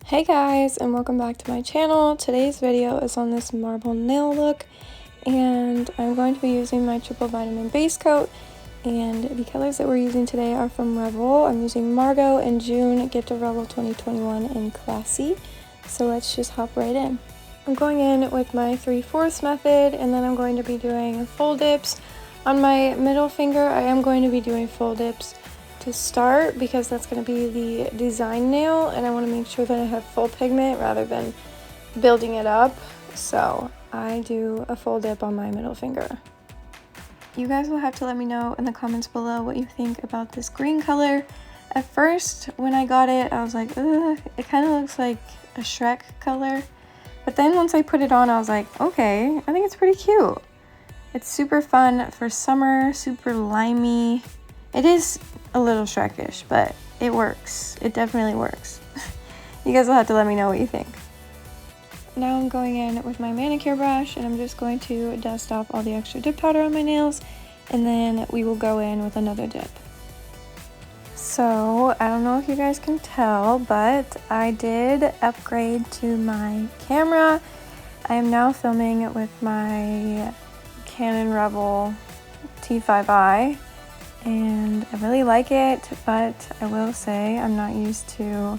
Hey guys, and welcome back to my channel. Today's video is on this marble nail look, and I'm going to be using my triple vitamin base coat, and the colors that we're using today are from Revel. I'm using Margo and June, Gift of Revel 2021 in Classy. So let's just hop right in. I'm going in with my 3/4 method, and then I'm going to be doing full dips. On my middle finger, I am going to be doing full dips to start because that's going to be the design nail, and I want to make sure that I have full pigment rather than building it up. So I do a full dip on my middle finger. You guys will have to let me know in the comments below what you think about this green color. At first, when I got it, I was like, ugh, it kind of looks like a Shrek color. But then once I put it on, I was like, okay, I think it's pretty cute. It's super fun for summer, super limey. It is a little Shrekish, but it works. It definitely works. You guys will have to let me know what you think. Now I'm going in with my manicure brush, and I'm just going to dust off all the extra dip powder on my nails, and then we will go in with another dip. So, I don't know if you guys can tell, but I did upgrade to my camera. I am now filming with my Canon Revel T5i. And I really like it, but I will say I'm not used to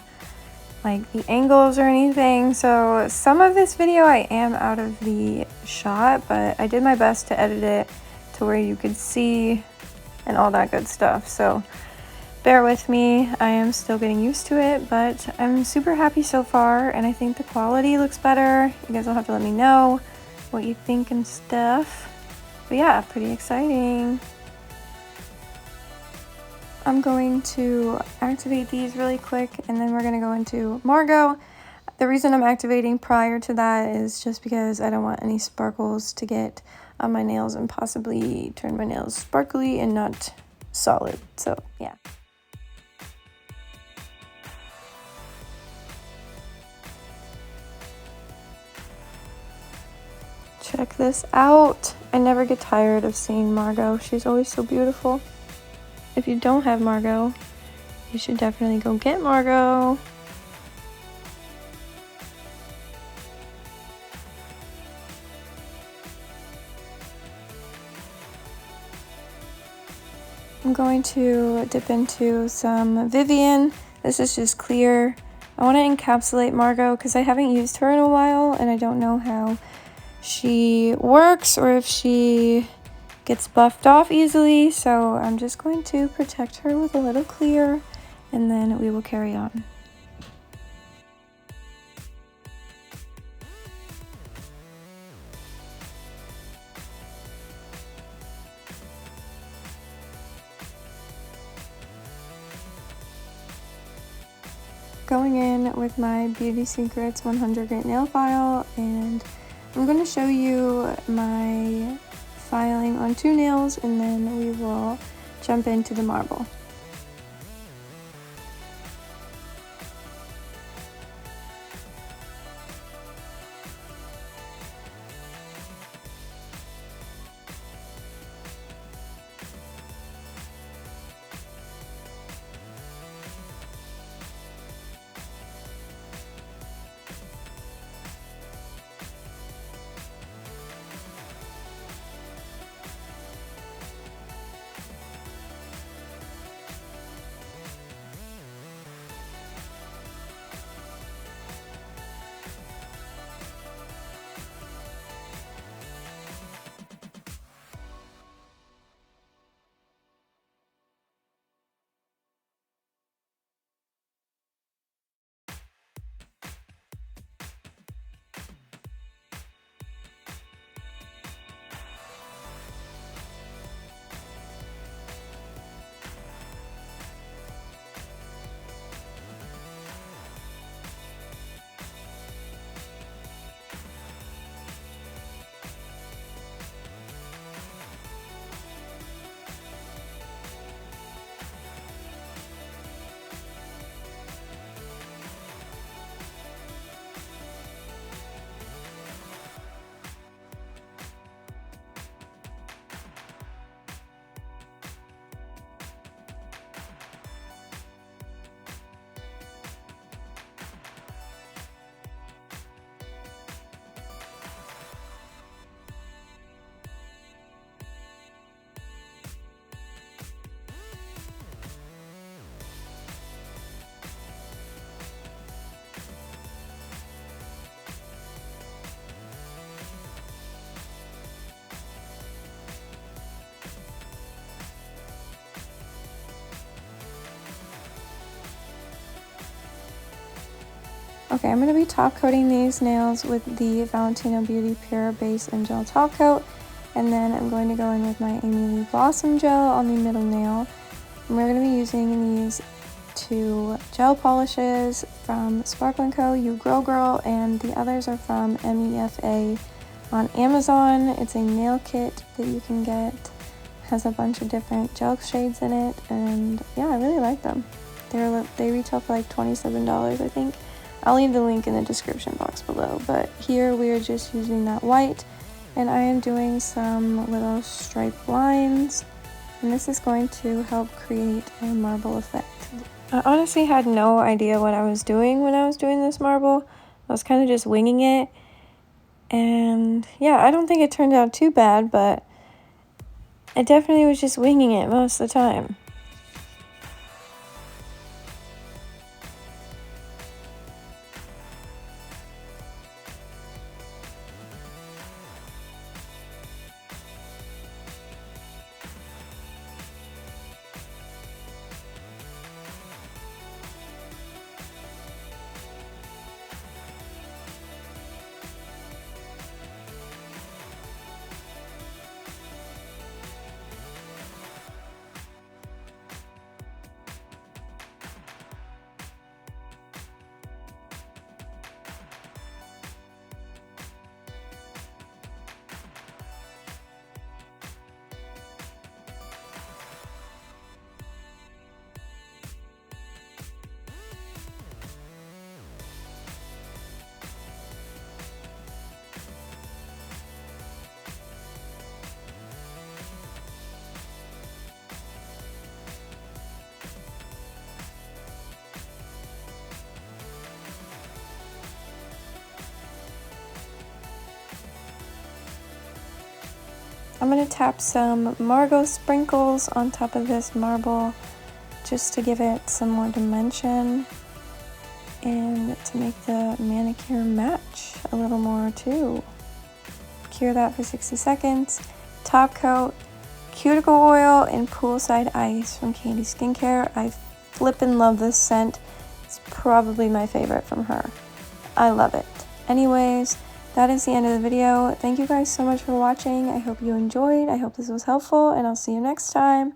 like the angles or anything. So some of this video I am out of the shot, but I did my best to edit it to where you could see and all that good stuff. So bear with me, I am still getting used to it, but I'm super happy so far, and I think the quality looks better. You guys will have to let me know what you think and stuff. But yeah, pretty exciting. I'm going to activate these really quick, and then we're going to go into Margo. The reason I'm activating prior to that is just because I don't want any sparkles to get on my nails and possibly turn my nails sparkly and not solid. So yeah. Check this out. I never get tired of seeing Margo. She's always so beautiful. If you don't have Margo, you should definitely go get Margo. I'm going to dip into some Vivian. This is just clear. I want to encapsulate Margo because I haven't used her in a while, and I don't know how she works or if she gets buffed off easily, so I'm just going to protect her with a little clear, and then we will carry on. Going in with my Beauty Secrets 100 grit nail file, and I'm going to show you my filing on 2 nails, and then we will jump into the marble. Okay, I'm going to be top coating these nails with the Valentino Beauty Pure Base and Gel Top Coat. And then I'm going to go in with my Amy Lee Blossom Gel on the middle nail. And we're going to be using these two gel polishes from Sparkle & Co, You Grow Girl, and the others are from MEFA on Amazon. It's a nail kit that you can get. Has a bunch of different gel shades in it, and yeah, I really like them. They retail for like $27, I think. I'll leave the link in the description box below, but here we are just using that white, and I am doing some little stripe lines, and this is going to help create a marble effect. I honestly had no idea what I was doing when I was doing this marble. I was kind of just winging it, and yeah, I don't think it turned out too bad, but I definitely was just winging it most of the time. I'm going to tap some Margo sprinkles on top of this marble just to give it some more dimension and to make the manicure match a little more too. Cure that for 60 seconds. Top coat, cuticle oil, and poolside ice from Candy Skincare. I flippin' love this scent. It's probably my favorite from her. I love it. Anyways, that is the end of the video. Thank you guys so much for watching. I hope you enjoyed. I hope this was helpful, and I'll see you next time.